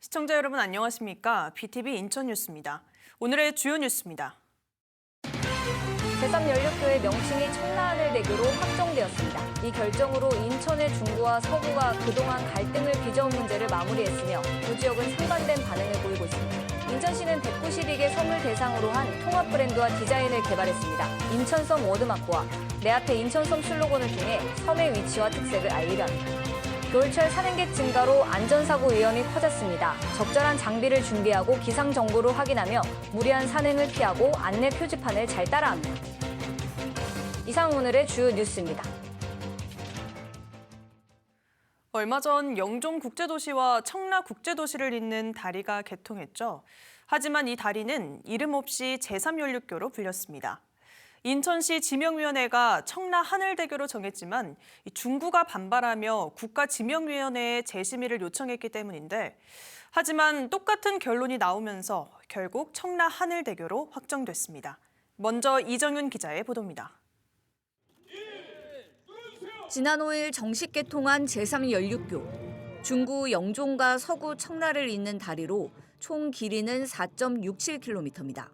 시청자 여러분 안녕하십니까? BTV 인천 뉴스입니다. 오늘의 주요 뉴스입니다. 제3연료교의 명칭이 청라하늘대교로 확정되었습니다. 이 결정으로 인천의 중구와 서구가 그동안 갈등을 빚어온 문제를 마무리했으며 두 지역은 상반된 반응을 보이고 있습니다. 인천시는 192개 섬을 대상으로 한 통합 브랜드와 디자인을 개발했습니다. 인천섬 워드마크와 내 앞에 인천섬 슬로건을 통해 섬의 위치와 특색을 알리려 합니다. 겨울철 산행객 증가로 안전사고 위험이 커졌습니다. 적절한 장비를 준비하고 기상 정보를 확인하며 무리한 산행을 피하고 안내 표지판을 잘 따라합니다. 이상 오늘의 주요 뉴스입니다. 얼마 전 영종국제도시와 청라국제도시를 잇는 다리가 개통했죠. 하지만 이 다리는 이름 없이 제3연륙교로 불렸습니다. 인천시 지명위원회가 청라하늘대교로 정했지만 중구가 반발하며 국가지명위원회에 재심의를 요청했기 때문인데 하지만 똑같은 결론이 나오면서 결국 청라하늘대교로 확정됐습니다. 먼저 이정윤 기자의 보도입니다. 지난 5일 정식 개통한 제3연륙교. 중구 영종과 서구 청라를 잇는 다리로 총 길이는 4.67km입니다.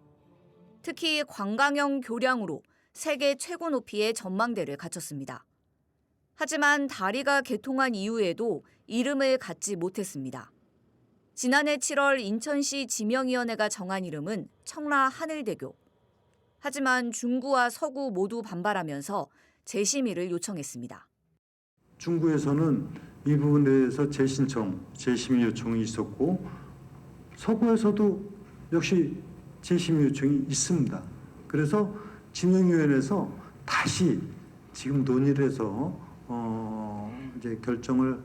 특히 관광형 교량으로 세계 최고 높이의 전망대를 갖췄습니다. 하지만 다리가 개통한 이후에도 이름을 갖지 못했습니다. 지난해 7월 인천시 지명위원회가 정한 이름은 청라하늘대교. 하지만 중구와 서구 모두 반발하면서 재심의를 요청했습니다. 중구에서는 이 부분에 대해서 재신청, 재심의 요청이 있었고 서구에서도 역시 재심의 요청이 있습니다. 그래서 지명위원회에서 다시 지금 논의를 해서 이제 결정을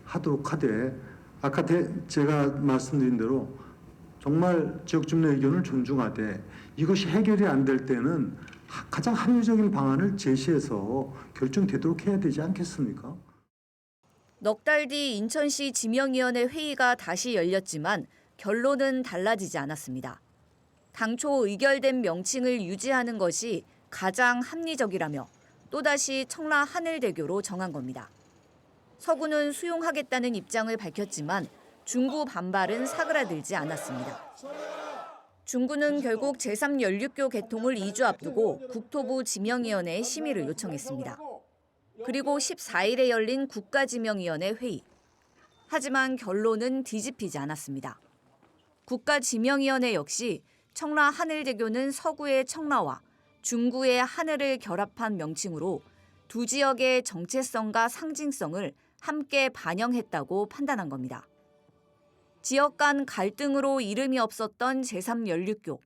하도록 하되 아까 제가 말씀드린 대로 정말 지역 주민의 의견을 존중하되 이것이 해결이 안 될 때는 가장 합리적인 방안을 제시해서 결정되도록 해야 되지 않겠습니까? 넉 달 뒤 인천시 지명위원회 회의가 다시 열렸지만 결론은 달라지지 않았습니다. 당초 의결된 명칭을 유지하는 것이 가장 합리적이라며 또다시 청라하늘대교로 정한 겁니다. 서구는 수용하겠다는 입장을 밝혔지만 중구 반발은 사그라들지 않았습니다. 중구는 결국 제3연륙교 개통을 2주 앞두고 국토부 지명위원회에 심의를 요청했습니다. 그리고 14일에 열린 국가지명위원회 회의. 하지만 결론은 뒤집히지 않았습니다. 국가지명위원회 역시 청라하늘대교는 서구의 청라와 중구의 하늘을 결합한 명칭으로 두 지역의 정체성과 상징성을 함께 반영했다고 판단한 겁니다. 지역 간 갈등으로 이름이 없었던 제3연륙교.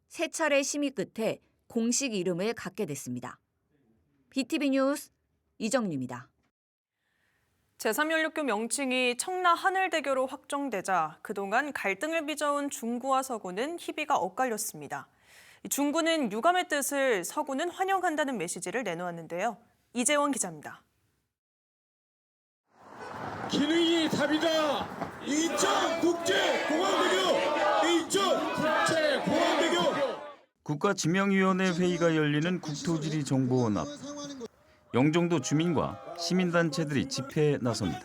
세 차례 심의 끝에 공식 이름을 갖게 됐습니다. BTV 뉴스 이정유입니다. 제3연륙교 명칭이 청라하늘대교로 확정되자 그동안 갈등을 빚어온 중구와 서구는 희비가 엇갈렸습니다. 중구는 유감의 뜻을, 서구는 환영한다는 메시지를 내놓았는데요. 이재원 기자입니다. 기능이 답이다. 인천국제공항대교. 인천국제공항대교. 국가지명위원회 회의가 열리는 국토지리정보원 앞. 영종도 주민과 시민단체들이 집회에 나섭니다.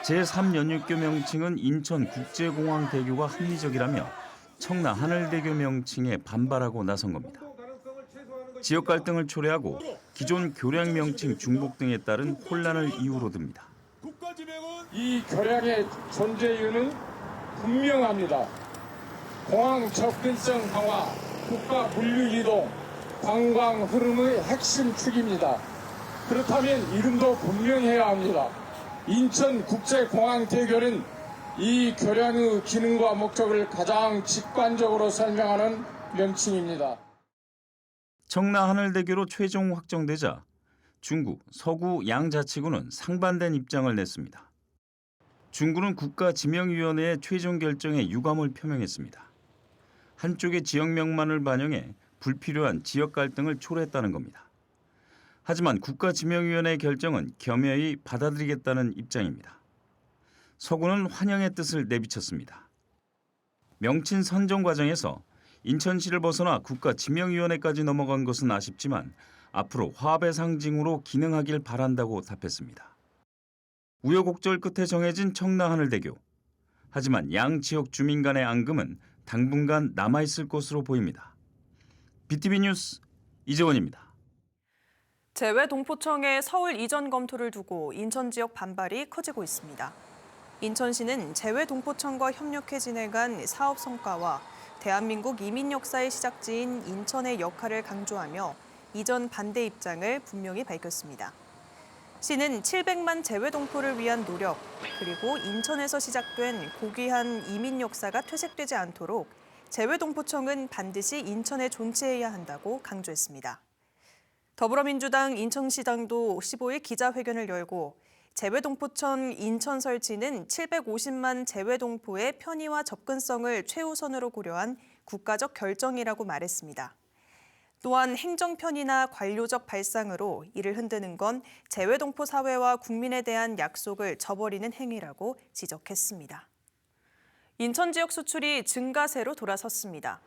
제3연륙교 명칭은 인천국제공항대교가 합리적이라며 청라하늘대교 명칭에 반발하고 나선 겁니다. 지역 갈등을 초래하고 기존 교량 명칭 중복 등에 따른 혼란을 이유로 듭니다. 이 교량의 존재 이유는 분명합니다. 공항 접근성 강화, 국가 분류 이동, 관광 흐름의 핵심 축입니다. 그렇다면 이름도 분명해야 합니다. 인천국제공항대교는 이 교량의 기능과 목적을 가장 직관적으로 설명하는 명칭입니다. 청라하늘대교로 최종 확정되자 중구, 서구 양자치구는 상반된 입장을 냈습니다. 중구는 국가지명위원회의 최종 결정에 유감을 표명했습니다. 한쪽의 지역명만을 반영해 불필요한 지역 갈등을 초래했다는 겁니다. 하지만 국가지명위원회의 결정은 겸허히 받아들이겠다는 입장입니다. 서구는 환영의 뜻을 내비쳤습니다. 명칭 선정 과정에서 인천시를 벗어나 국가지명위원회까지 넘어간 것은 아쉽지만 앞으로 화합의 상징으로 기능하길 바란다고 답했습니다. 우여곡절 끝에 정해진 청라하늘대교. 하지만 양 지역 주민 간의 앙금은 당분간 남아있을 것으로 보입니다. BTV 뉴스 이재원입니다. 재외동포청의 서울 이전 검토를 두고 인천 지역 반발이 커지고 있습니다. 인천시는 재외동포청과 협력해 진행한 사업 성과와 대한민국 이민 역사의 시작지인 인천의 역할을 강조하며 이전 반대 입장을 분명히 밝혔습니다. 시는 700만 재외동포를 위한 노력, 그리고 인천에서 시작된 고귀한 이민 역사가 퇴색되지 않도록 재외동포청은 반드시 인천에 존재해야 한다고 강조했습니다. 더불어민주당 인천시당도 15일 기자회견을 열고 재외동포청 인천 설치는 750만 재외동포의 편의와 접근성을 최우선으로 고려한 국가적 결정이라고 말했습니다. 또한 행정 편의나 관료적 발상으로 이를 흔드는 건 재외동포 사회와 국민에 대한 약속을 저버리는 행위라고 지적했습니다. 인천 지역 수출이 증가세로 돌아섰습니다.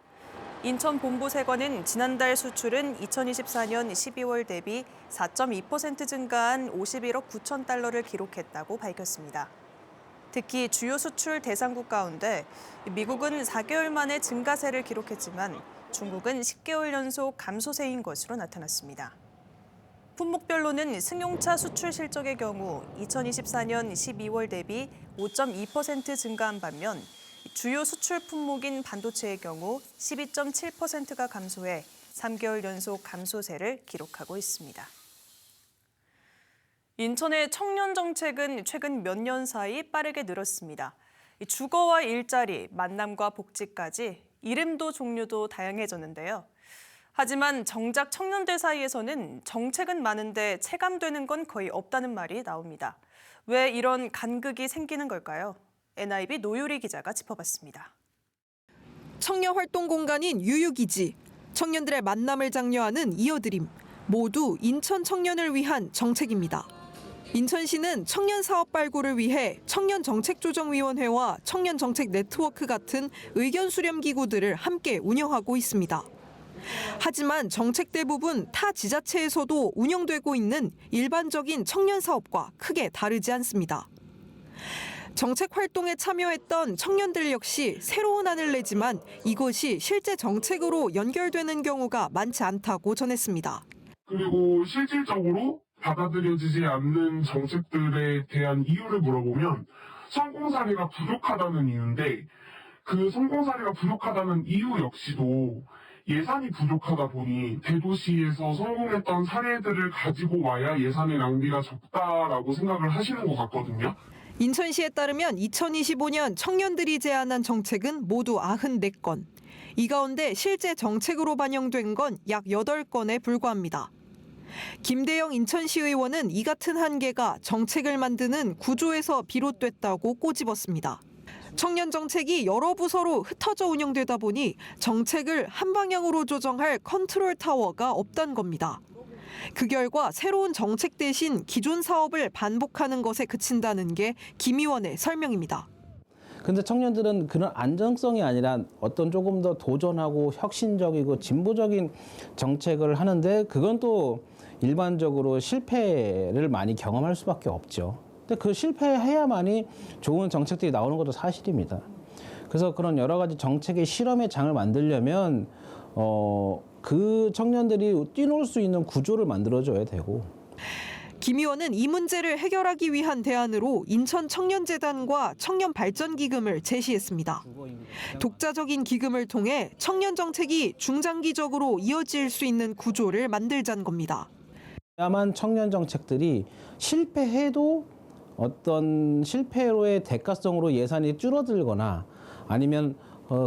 인천 본부세관은 지난달 수출은 2024년 12월 대비 4.2% 증가한 51억 9천 달러를 기록했다고 밝혔습니다. 특히 주요 수출 대상국 가운데 미국은 4개월 만에 증가세를 기록했지만 중국은 10개월 연속 감소세인 것으로 나타났습니다. 품목별로는 승용차 수출 실적의 경우 2024년 12월 대비 5.2% 증가한 반면 주요 수출 품목인 반도체의 경우 12.7%가 감소해 3개월 연속 감소세를 기록하고 있습니다. 인천의 청년 정책은 최근 몇 년 사이 빠르게 늘었습니다. 주거와 일자리, 만남과 복지까지 이름도 종류도 다양해졌는데요. 하지만 정작 청년들 사이에서는 정책은 많은데 체감되는 건 거의 없다는 말이 나옵니다. 왜 이런 간극이 생기는 걸까요? NIB 노유리 기자가 짚어봤습니다. 청년 활동 공간인 유유기지, 청년들의 만남을 장려하는 이어드림, 모두 인천 청년을 위한 정책입니다. 인천시는 청년 사업 발굴을 위해 청년정책조정위원회와 청년정책 네트워크 같은 의견 수렴 기구들을 함께 운영하고 있습니다. 하지만 정책 대부분 타 지자체에서도 운영되고 있는 일반적인 청년 사업과 크게 다르지 않습니다. 정책 활동에 참여했던 청년들 역시 새로운 안을 내지만 이것이 실제 정책으로 연결되는 경우가 많지 않다고 전했습니다. 그리고 실질적으로 받아들여지지 않는 정책들에 대한 이유를 물어보면 성공 사례가 부족하다는 이유인데 그 성공 사례가 부족하다는 이유 역시도 예산이 부족하다 보니 대도시에서 성공했던 사례들을 가지고 와야 예산의 낭비가 적다라고 생각을 하시는 것 같거든요. 인천시에 따르면 2025년 청년들이 제안한 정책은 모두 94건. 이 가운데 실제 정책으로 반영된 건 약 8건에 불과합니다. 김대영 인천시 의원은 이 같은 한계가 정책을 만드는 구조에서 비롯됐다고 꼬집었습니다. 청년 정책이 여러 부서로 흩어져 운영되다 보니 정책을 한 방향으로 조정할 컨트롤 타워가 없단 겁니다. 그 결과 새로운 정책 대신 기존 사업을 반복하는 것에 그친다는 게 김 의원의 설명입니다. 근데 청년들은 그런 안정성이 아니라 어떤 조금 더 도전하고 혁신적이고 진보적인 정책을 하는데 그건 또 일반적으로 실패를 많이 경험할 수밖에 없죠. 근데 그 실패해야만이 좋은 정책들이 나오는 것도 사실입니다. 그래서 그런 여러 가지 정책의 실험의 장을 만들려면 그 청년들이 뛰놀 수 있는 구조를 만들어줘야 되고. 김 의원은 이 문제를 해결하기 위한 대안으로 인천청년재단과 청년발전기금을 제시했습니다. 독자적인 기금을 통해 청년 정책이 중장기적으로 이어질 수 있는 구조를 만들자는 겁니다. 다만 청년 정책들이 실패해도 어떤 실패로의 대가성으로 예산이 줄어들거나 아니면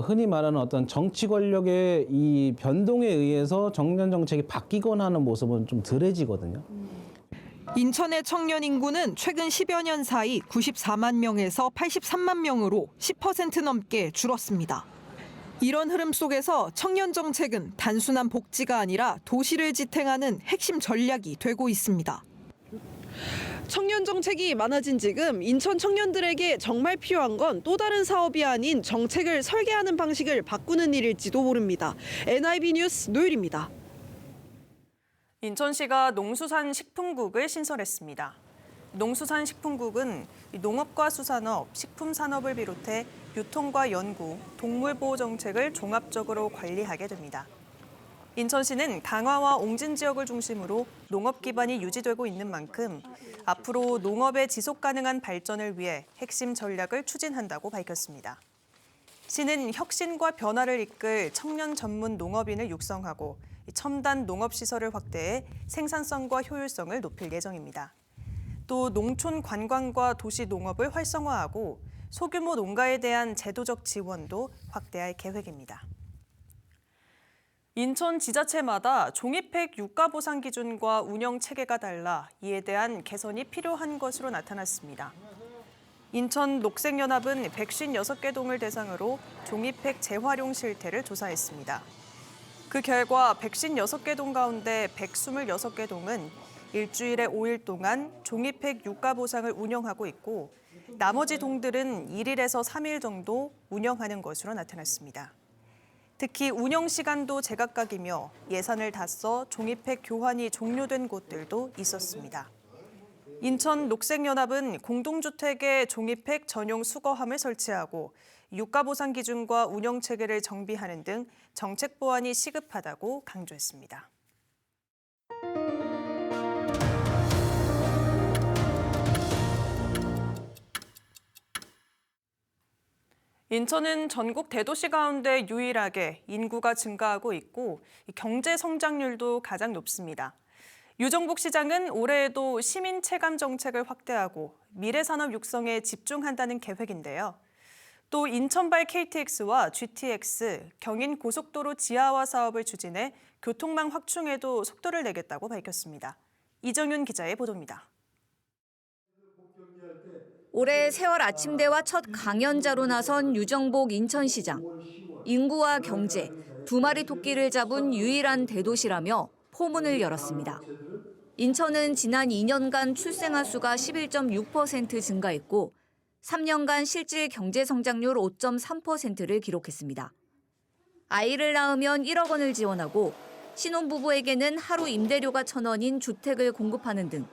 흔히 말하는 어떤 정치 권력의 이 변동에 의해서 청년 정책이 바뀌거나 하는 모습은 좀 덜해지거든요. 인천의 청년 인구는 최근 10여 년 사이 94만 명에서 83만 명으로 10% 넘게 줄었습니다. 이런 흐름 속에서 청년 정책은 단순한 복지가 아니라 도시를 지탱하는 핵심 전략이 되고 있습니다. 청년 정책이 많아진 지금 인천 청년들에게 정말 필요한 건 또 다른 사업이 아닌 정책을 설계하는 방식을 바꾸는 일일지도 모릅니다. NIB 뉴스 노율입니다. 인천시가 농수산식품국을 신설했습니다. 농수산식품국은 농업과 수산업, 식품산업을 비롯해 유통과 연구, 동물보호 정책을 종합적으로 관리하게 됩니다. 인천시는 강화와 옹진 지역을 중심으로 농업 기반이 유지되고 있는 만큼 앞으로 농업의 지속 가능한 발전을 위해 핵심 전략을 추진한다고 밝혔습니다. 시는 혁신과 변화를 이끌 청년 전문 농업인을 육성하고 첨단 농업시설을 확대해 생산성과 효율성을 높일 예정입니다. 또 농촌 관광과 도시 농업을 활성화하고 소규모 농가에 대한 제도적 지원도 확대할 계획입니다. 인천 지자체마다 종이팩 유가 보상 기준과 운영 체계가 달라 이에 대한 개선이 필요한 것으로 나타났습니다. 인천 녹색연합은 156개 동을 대상으로 종이팩 재활용 실태를 조사했습니다. 그 결과 156개 동 가운데 126개 동은 일주일에 5일 동안 종이팩 유가 보상을 운영하고 있고 나머지 동들은 1일에서 3일 정도 운영하는 것으로 나타났습니다. 특히 운영 시간도 제각각이며 예산을 다 써 종이팩 교환이 종료된 곳들도 있었습니다. 인천 녹색연합은 공동주택에 종이팩 전용 수거함을 설치하고 유가 보상 기준과 운영 체계를 정비하는 등 정책 보완이 시급하다고 강조했습니다. 인천은 전국 대도시 가운데 유일하게 인구가 증가하고 있고 경제 성장률도 가장 높습니다. 유정복 시장은 올해에도 시민 체감 정책을 확대하고 미래 산업 육성에 집중한다는 계획인데요. 또 인천발 KTX와 GTX, 경인 고속도로 지하화 사업을 추진해 교통망 확충에도 속도를 내겠다고 밝혔습니다. 이정윤 기자의 보도입니다. 올해 세월 아침대와 첫 강연자로 나선 유정복 인천시장. 인구와 경제, 두 마리 토끼를 잡은 유일한 대도시라며 포문을 열었습니다. 인천은 지난 2년간 출생아 수가 11.6% 증가했고 3년간 실질 경제 성장률 5.3%를 기록했습니다. 아이를 낳으면 1억 원을 지원하고 신혼부부에게는 하루 임대료가 1,000원인 주택을 공급하는 등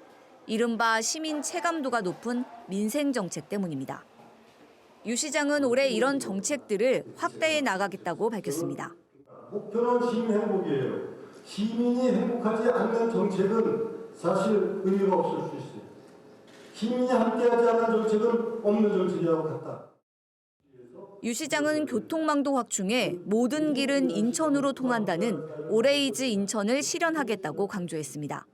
이른바 시민 체감도가 높은 민생 정책 때문입니다. 유 시장은 올해 이런 정책들을 확대해 나가겠다고 밝혔습니다. 목표는 시민 행복이에요. 시민이 행복하지 않는 정책은 사실 의미가 없을 수 있어요. 시민이 함께하지 않는 정책은 없는 정책이라고 같다. 유 시장은 교통망도 확충해 모든 길은 인천으로 통한다는 오레이즈 인천을 실현하겠다고 강조했습니다.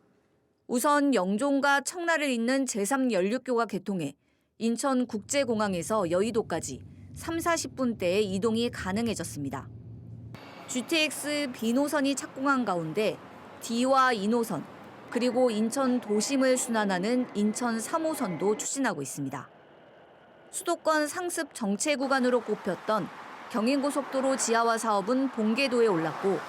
우선 영종과 청라를 잇는 제3연륙교가 개통해 인천국제공항에서 여의도까지 30-40분대의 이동이 가능해졌습니다. GTX B노선이 착공한 가운데 D와 2노선, 그리고 인천 도심을 순환하는 인천 3호선도 추진하고 있습니다. 수도권 상습 정체 구간으로 꼽혔던 경인고속도로 지하화 사업은 본궤도에 올랐고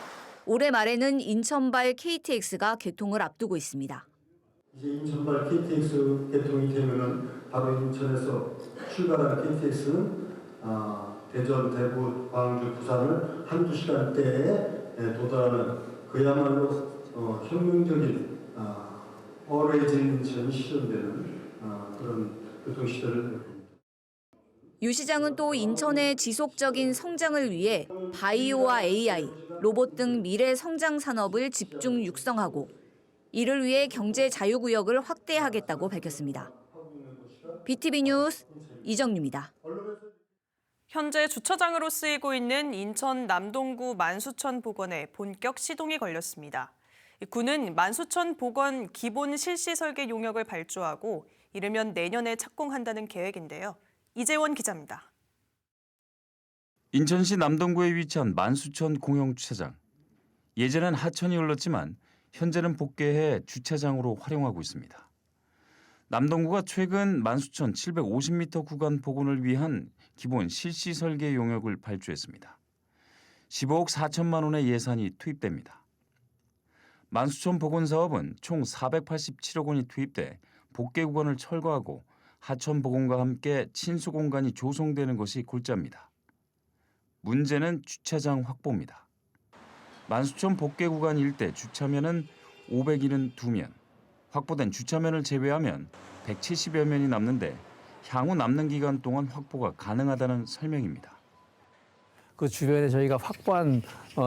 올해 말에는 인천발 KTX가 개통을 앞두고 있습니다. 이제 인천발 KTX 개통이 되면은 바로 인천에서 출발하는 KTX는 대전, 대구, 광주, 부산을 한두 시간대에 도달하는 그야말로 혁명적인 오레이즈 인천이 실현되는 그런 교통시대를 유 시장은 또 인천의 지속적인 성장을 위해 바이오와 AI, 로봇 등 미래 성장 산업을 집중 육성하고 이를 위해 경제 자유구역을 확대하겠다고 밝혔습니다. BTV 뉴스 이정유입니다. 현재 주차장으로 쓰이고 있는 인천 남동구 만수천 복원에 본격 시동이 걸렸습니다. 구는 만수천 복원 기본 실시 설계 용역을 발주하고 이르면 내년에 착공한다는 계획인데요. 이재원 기자입니다. 인천시 남동구에 위치한 만수천 공영주차장. 예전엔 하천이 흘렀지만 현재는 복개해 주차장으로 활용하고 있습니다. 남동구가 최근 만수천 750m 구간 복원을 위한 기본 실시 설계 용역을 발주했습니다. 15억 4천만 원의 예산이 투입됩니다. 만수천 복원 사업은 총 487억 원이 투입돼 복개 구간을 철거하고 하천 복원과 함께 친수 공간이 조성되는 것이 골자입니다. 문제는 주차장 확보입니다. 만수천 복개 구간 일대 주차면은 572면, 확보된 주차면을 제외하면 170여 면이 남는데 향후 남는 기간 동안 확보가 가능하다는 설명입니다. 그 주변에 저희가 확보한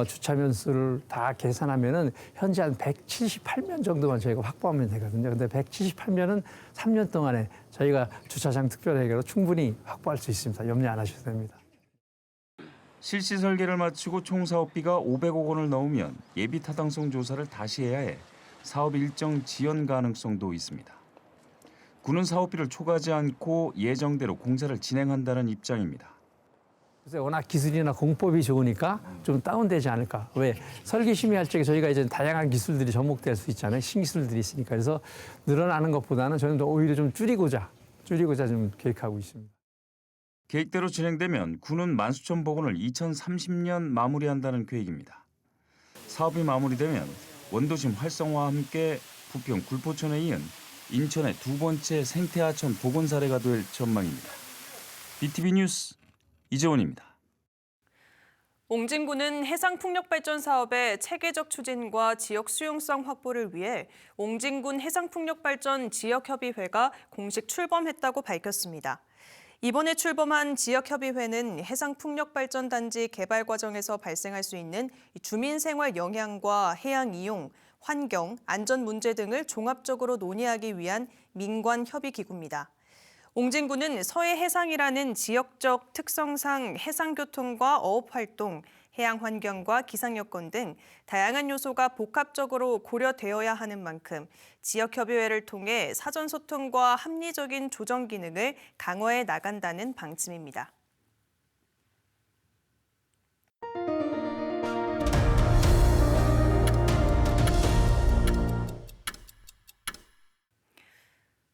주차면 수를 다 계산하면은 현재 한 178면 정도만 저희가 확보하면 되거든요. 근데 178면은 3년 동안에 저희가 주차장 특별회계로 충분히 확보할 수 있습니다. 염려 안 하셔도 됩니다. 실시 설계를 마치고 총 사업비가 500억 원을 넘으면 예비 타당성 조사를 다시 해야 해 사업 일정 지연 가능성도 있습니다. 군은 사업비를 초과하지 않고 예정대로 공사를 진행한다는 입장입니다. 그래서 워낙 기술이나 공법이 좋으니까 좀 다운되지 않을까. 왜? 설계 심의할 적에 저희가 이제 다양한 기술들이 접목될 수 있잖아요. 신기술들이 있으니까. 그래서 늘어나는 것보다는 저는 오히려 좀 줄이고자 좀 계획하고 있습니다. 계획대로 진행되면 군은 만수천 복원을 2030년 마무리한다는 계획입니다. 사업이 마무리되면 원도심 활성화와 함께 부평 굴포천에 이은 인천의 두 번째 생태하천 복원 사례가 될 전망입니다. BTV 뉴스 이재원입니다. 옹진군은 해상풍력발전 사업의 체계적 추진과 지역 수용성 확보를 위해 옹진군 해상풍력발전 지역협의회가 공식 출범했다고 밝혔습니다. 이번에 출범한 지역협의회는 해상풍력발전단지 개발 과정에서 발생할 수 있는 주민 생활 영향과 해양 이용, 환경, 안전 문제 등을 종합적으로 논의하기 위한 민관 협의 기구입니다. 옹진군은 서해 해상이라는 지역적 특성상 해상교통과 어업활동, 해양환경과 기상여건 등 다양한 요소가 복합적으로 고려되어야 하는 만큼 지역협의회를 통해 사전소통과 합리적인 조정 기능을 강화해 나간다는 방침입니다.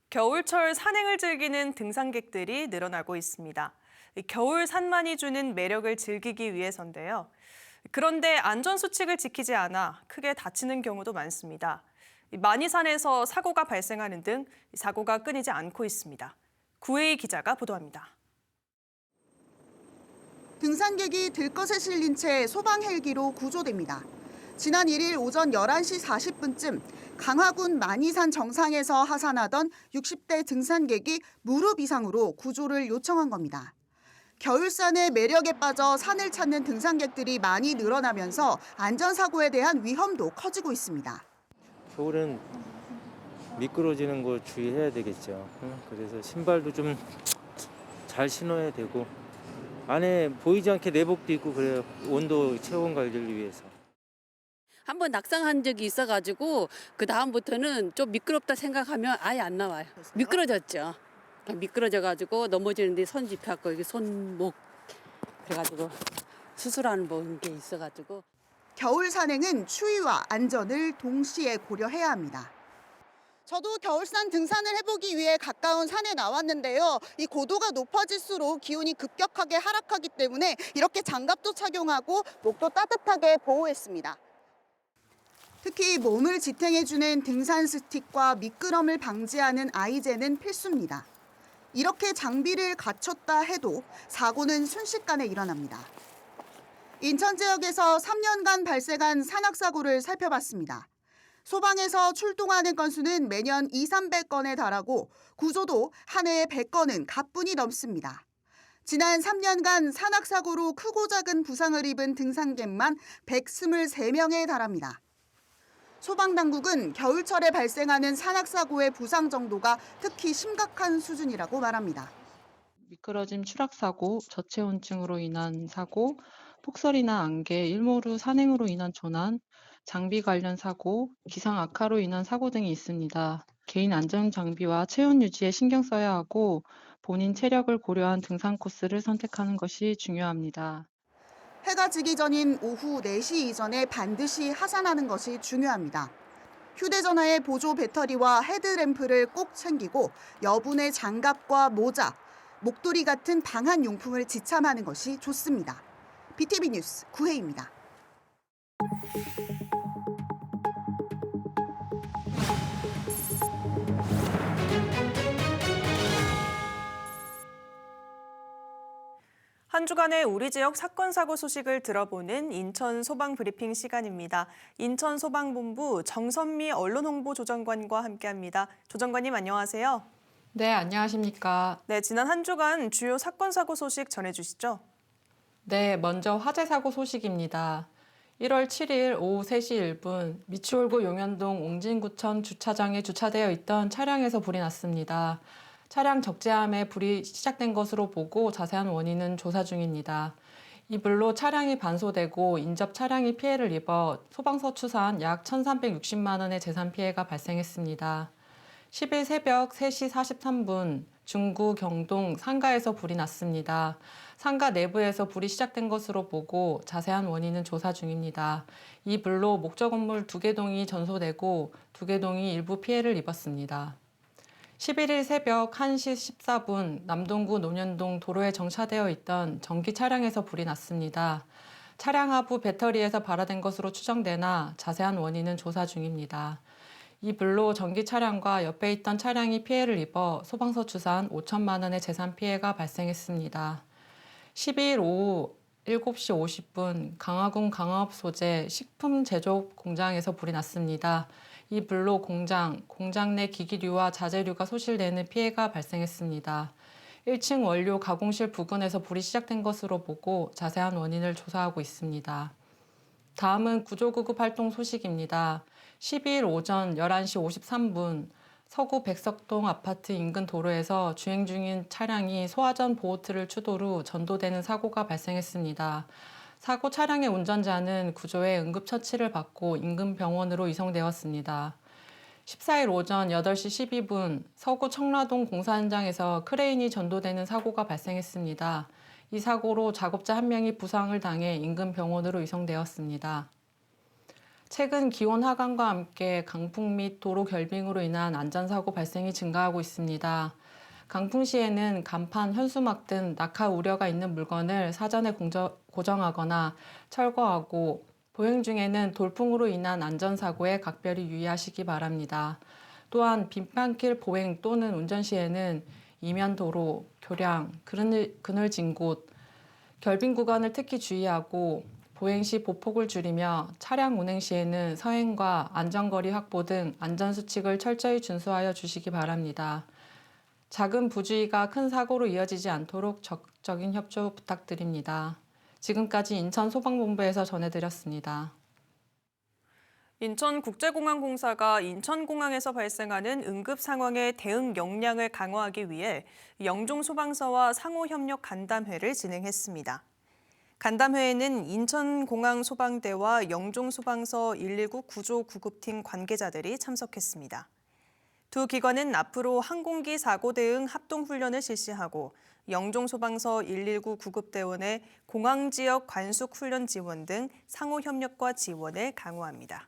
겨울철 산행을 즐기는 등산객들이 늘어나고 있습니다. 겨울 산만이 주는 매력을 즐기기 위해서인데요. 그런데 안전수칙을 지키지 않아 크게 다치는 경우도 많습니다. 많이 산에서 사고가 발생하는 등 사고가 끊이지 않고 있습니다. 구혜희 기자가 보도합니다. 등산객이 들것에 실린 채 소방 헬기로 구조됩니다. 지난 1일 오전 11시 40분쯤 강화군 만이산 정상에서 하산하던 60대 등산객이 무릎 이상으로 구조를 요청한 겁니다. 겨울산의 매력에 빠져 산을 찾는 등산객들이 많이 늘어나면서 안전사고에 대한 위험도 커지고 있습니다. 겨울엔 미끄러지는 거 주의해야 되겠죠. 그래서 신발도 좀 잘 신어야 되고 안에 보이지 않게 내복도 입고 그래요. 온도 체온 관리를 위해서. 한번 낙상한 적이 있어가지고 그 다음부터는 좀 미끄럽다 생각하면 아예 안 나와요. 미끄러졌죠. 미끄러져가지고 넘어지는데 손 짚혀갖고 여기 손목 그래가지고 수술하는 게 있어가지고. 겨울 산행은 추위와 안전을 동시에 고려해야 합니다. 저도 겨울산 등산을 해보기 위해 가까운 산에 나왔는데요. 이 고도가 높아질수록 기온이 급격하게 하락하기 때문에 이렇게 장갑도 착용하고 목도 따뜻하게 보호했습니다. 특히 몸을 지탱해주는 등산 스틱과 미끄럼을 방지하는 아이젠은 필수입니다. 이렇게 장비를 갖췄다 해도 사고는 순식간에 일어납니다. 인천 지역에서 3년간 발생한 산악사고를 살펴봤습니다. 소방에서 출동하는 건수는 매년 200~300건에 달하고 구조도 한 해에 100건은 가뿐히 넘습니다. 지난 3년간 산악사고로 크고 작은 부상을 입은 등산객만 123명에 달합니다. 소방당국은 겨울철에 발생하는 산악사고의 부상 정도가 특히 심각한 수준이라고 말합니다. 미끄러짐 추락사고, 저체온증으로 인한 사고, 폭설이나 안개, 일몰후 산행으로 인한 조난, 장비 관련 사고, 기상 악화로 인한 사고 등이 있습니다. 개인 안전 장비와 체온 유지에 신경 써야 하고 본인 체력을 고려한 등산 코스를 선택하는 것이 중요합니다. 해가 지기 전인 오후 4시 이전에 반드시 하산하는 것이 중요합니다. 휴대전화의 보조 배터리와 헤드램프를 꼭 챙기고 여분의 장갑과 모자, 목도리 같은 방한 용품을 지참하는 것이 좋습니다. BTV 뉴스 구혜입니다. 한 주간의 우리 지역 사건 사고 소식을 들어보는 인천 소방 브리핑 시간입니다. 인천 소방본부 정선미 언론홍보조정관과 함께합니다. 조정관님 안녕하세요. 네, 안녕하십니까. 네, 지난 한 주간 주요 사건 사고 소식 전해주시죠. 네, 먼저 화재 사고 소식입니다. 1월 7일 오후 3시 1분 미추홀구 용현동 옹진구천 주차장에 주차되어 있던 차량에서 불이 났습니다. 차량 적재함에 불이 시작된 것으로 보고 자세한 원인은 조사 중입니다. 이 불로 차량이 반소되고 인접 차량이 피해를 입어 소방서 추산 약 1,360만 원의 재산 피해가 발생했습니다. 10일 새벽 3시 43분 중구 경동 상가에서 불이 났습니다. 상가 내부에서 불이 시작된 것으로 보고 자세한 원인은 조사 중입니다. 이 불로 목조 건물 2개 동이 전소되고 2개 동이 일부 피해를 입었습니다. 11일 새벽 1시 14분 남동구 논현동 도로에 정차되어 있던 전기 차량에서 불이 났습니다. 차량 하부 배터리에서 발화된 것으로 추정되나 자세한 원인은 조사 중입니다. 이 불로 전기 차량과 옆에 있던 차량이 피해를 입어 소방서 추산 5천만 원의 재산 피해가 발생했습니다. 12일 오후 7시 50분 강화군 강화업 소재 식품 제조 공장에서 불이 났습니다. 이 불로 공장 내 기기류와 자재류가 소실되는 피해가 발생했습니다. 1층 원료 가공실 부근에서 불이 시작된 것으로 보고 자세한 원인을 조사하고 있습니다. 다음은 구조구급 활동 소식입니다. 12일 오전 11시 53분 서구 백석동 아파트 인근 도로에서 주행 중인 차량이 소화전 보호틀을 추돌 후 전도되는 사고가 발생했습니다. 사고 차량의 운전자는 구조에 응급처치를 받고 인근 병원으로 이송되었습니다. 14일 오전 8시 12분 서구 청라동 공사 현장에서 크레인이 전도되는 사고가 발생했습니다. 이 사고로 작업자 1명이 부상을 당해 인근 병원으로 이송되었습니다. 최근 기온 하강과 함께 강풍 및 도로 결빙으로 인한 안전사고 발생이 증가하고 있습니다. 강풍시에는 간판, 현수막 등 낙하 우려가 있는 물건을 사전에 고정하거나 철거하고 보행 중에는 돌풍으로 인한 안전사고에 각별히 유의하시기 바랍니다. 또한 빈판길 보행 또는 운전 시에는 이면도로, 교량, 그늘진 곳, 결빙 구간을 특히 주의하고 보행 시 보폭을 줄이며 차량 운행 시에는 서행과 안전거리 확보 등 안전수칙을 철저히 준수하여 주시기 바랍니다. 작은 부주의가 큰 사고로 이어지지 않도록 적극적인 협조 부탁드립니다. 지금까지 인천소방본부에서 전해드렸습니다. 인천국제공항공사가 인천공항에서 발생하는 응급 상황의 대응 역량을 강화하기 위해 영종소방서와 상호협력 간담회를 진행했습니다. 간담회에는 인천공항소방대와 영종소방서 119 구조구급팀 관계자들이 참석했습니다. 두 기관은 앞으로 항공기 사고 대응 합동훈련을 실시하고 영종소방서 119 구급대원의 공항지역 관숙훈련 지원 등 상호협력과 지원을 강화합니다.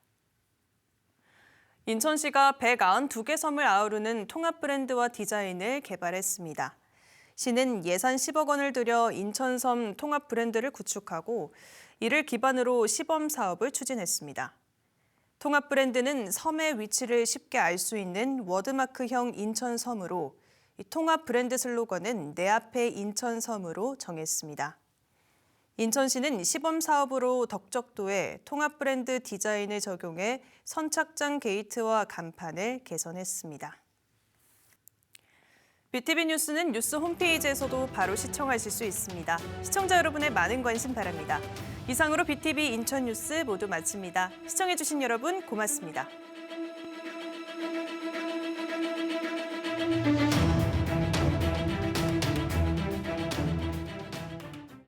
인천시가 192개 섬을 아우르는 통합 브랜드와 디자인을 개발했습니다. 시는 예산 10억 원을 들여 인천섬 통합 브랜드를 구축하고 이를 기반으로 시범 사업을 추진했습니다. 통합 브랜드는 섬의 위치를 쉽게 알 수 있는 워드마크형 인천섬으로 통합 브랜드 슬로건은 내 앞에 인천섬으로 정했습니다. 인천시는 시범 사업으로 덕적도에 통합 브랜드 디자인을 적용해 선착장 게이트와 간판을 개선했습니다. BTV 뉴스는 뉴스 홈페이지에서도 바로 시청하실 수 있습니다. 시청자 여러분의 많은 관심 바랍니다. 이상으로 BTV 인천 뉴스 모두 마칩니다. 시청해주신 여러분 고맙습니다.